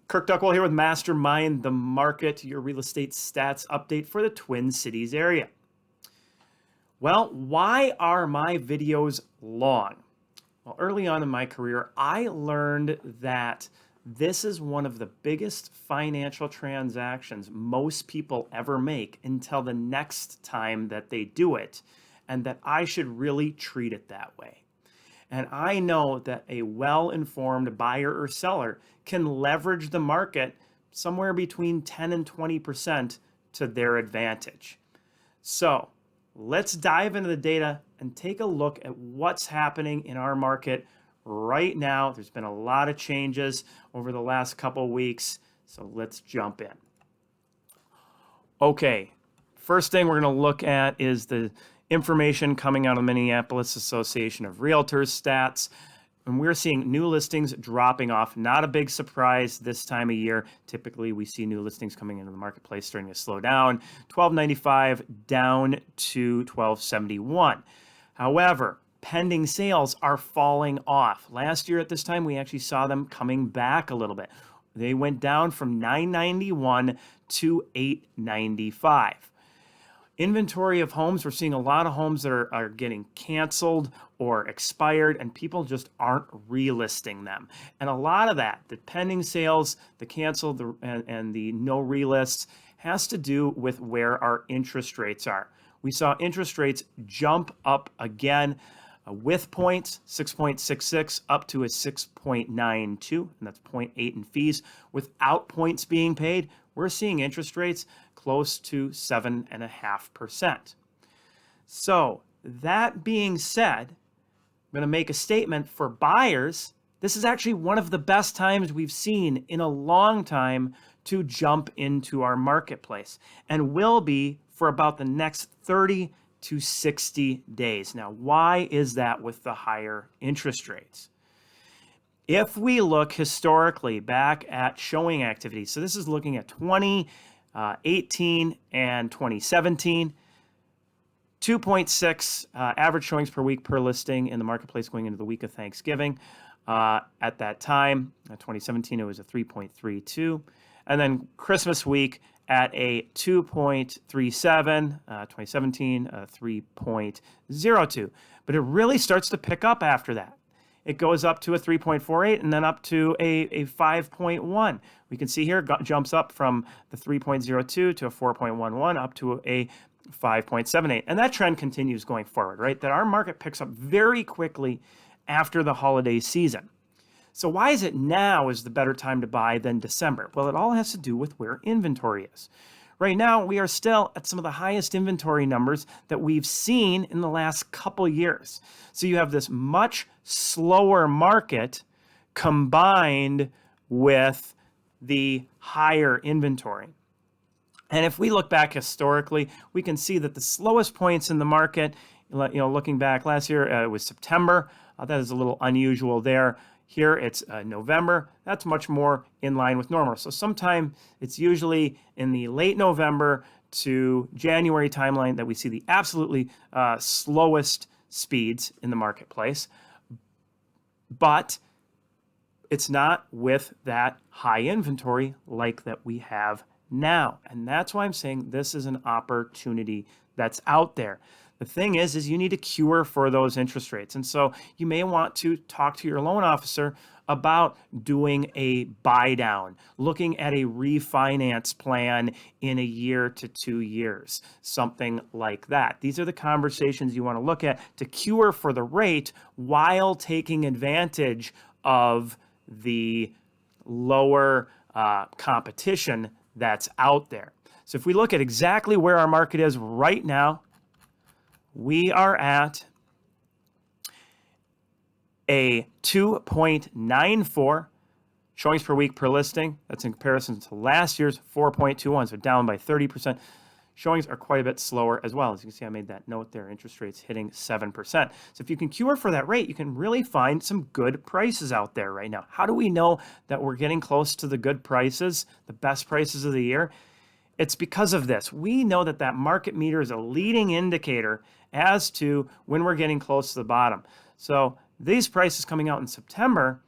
Kirk Duckwell here with Mastermind the Market, your real estate stats update for the Twin Cities area. Well, why are my videos long? Well, early on in my career, I learned that this is one of the biggest financial transactions most people ever make until the next time that they do it, and that I should really treat it that way. And I know that a well-informed buyer or seller can leverage the market somewhere between 10 and 20% to their advantage. So let's dive into the data and take a look at what's happening in our market right now. There's been a lot of changes over the last couple of weeks, so let's jump in. Okay, first thing we're going to look at is the information coming out of the Minneapolis Association of Realtors stats. And we're seeing new listings dropping off. Not a big surprise this time of year. Typically, we see new listings coming into the marketplace starting to slow down. 1295 down to 1271. However, pending sales are falling off. Last year at this time, we actually saw them coming back a little bit. They went down from 991 to 895. Inventory of homes, we're seeing a lot of homes that are getting canceled or expired, and people just aren't relisting them. And a lot of that, the pending sales, the canceled, and the no relists, has to do with where our interest rates are. We saw interest rates jump up again with points, 6.66 up to a 6.92, and that's 0.8 in fees. Without points being paid, we're seeing interest rates close to 7.5%. So that being said, I'm going to make a statement for buyers. This is actually one of the best times we've seen in a long time to jump into our marketplace, and will be for about the next 30 to 60 days. Now, why is that with the higher interest rates? If we look historically back at showing activity, so this is looking at 2018 and 2017, 2.6 average showings per week per listing in the marketplace going into the week of Thanksgiving. At that time, 2017, it was a 3.32. And then Christmas week at a 2.37, 2017, 3.02. But it really starts to pick up after that. It goes up to a 3.48 and then up to a 5.1. We can see here, it jumps up from the 3.02 to a 4.11 up to a 5.78. And that trend continues going forward, right? That our market picks up very quickly after the holiday season. So why is it now is the better time to buy than December? Well, it all has to do with where inventory is. Right now, we are still at some of the highest inventory numbers that we've seen in the last couple years. So you have this much slower market combined with the higher inventory. And if we look back historically, we can see that the slowest points in the market, looking back last year, it was September. That is a little unusual there. Here it's November. That's much more in line with normal. So sometime it's usually in the late November to January timeline that we see the absolutely slowest speeds in the marketplace. But it's not with that high inventory like that we have now. And that's why I'm saying this is an opportunity that's out there. The thing is you need a cure for those interest rates. And so you may want to talk to your loan officer about doing a buy down, looking at a refinance plan in a year to 2 years, something like that. These are the conversations you want to look at to cure for the rate while taking advantage of the lower competition that's out there. So if we look at exactly where our market is right now, we are at a 2.94 showings per week per listing. That's in comparison to last year's 4.21, so down by 30%. Showings are quite a bit slower as well. As you can see, I made that note there, interest rates hitting 7%. So if you can cure for that rate, you can really find some good prices out there right now. How do we know that we're getting close to the good prices, the best prices of the year? It's because of this. We know that that market meter is a leading indicator as to when we're getting close to the bottom. So these prices coming out in September,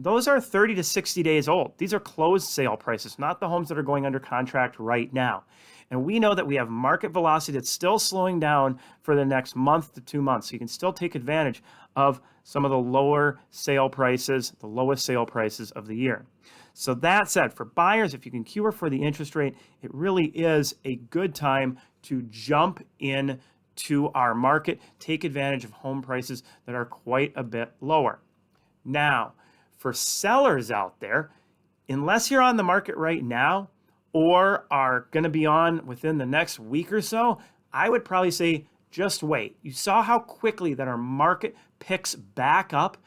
those are 30 to 60 days old. These are closed sale prices, not the homes that are going under contract right now. And we know that we have market velocity that's still slowing down for the next month to 2 months. So you can still take advantage of some of the lower sale prices, the lowest sale prices of the year. So that said, for buyers, if you can cure for the interest rate, it really is a good time to jump in to our market, take advantage of home prices that are quite a bit lower. Now, for sellers out there, unless you're on the market right now or are going to be on within the next week or so, I would probably say just wait. You saw how quickly that our market picks back up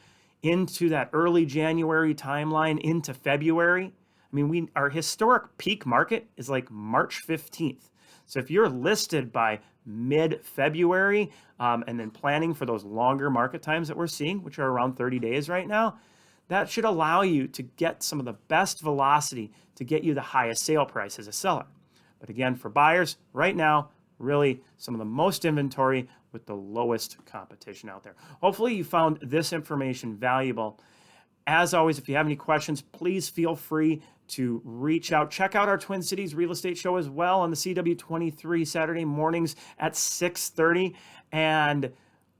into that early January timeline into February. I mean, our historic peak market is like March 15th. So if you're listed by mid-February and then planning for those longer market times that we're seeing, which are around 30 days right now, that should allow you to get some of the best velocity to get you the highest sale price as a seller. But again, for buyers, right now, really some of the most inventory with the lowest competition out there. Hopefully you found this information valuable. As always, if you have any questions, please feel free to reach out. Check out our Twin Cities Real Estate Show as well on the CW23 Saturday mornings at 6:30 and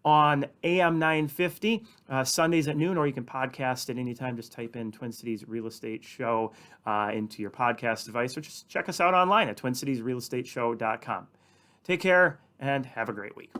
on AM 950 Sundays at noon, or you can podcast at any time. Just type in Twin Cities Real Estate Show into your podcast device, or just check us out online at twincitiesrealestateshow.com. Take care and have a great week.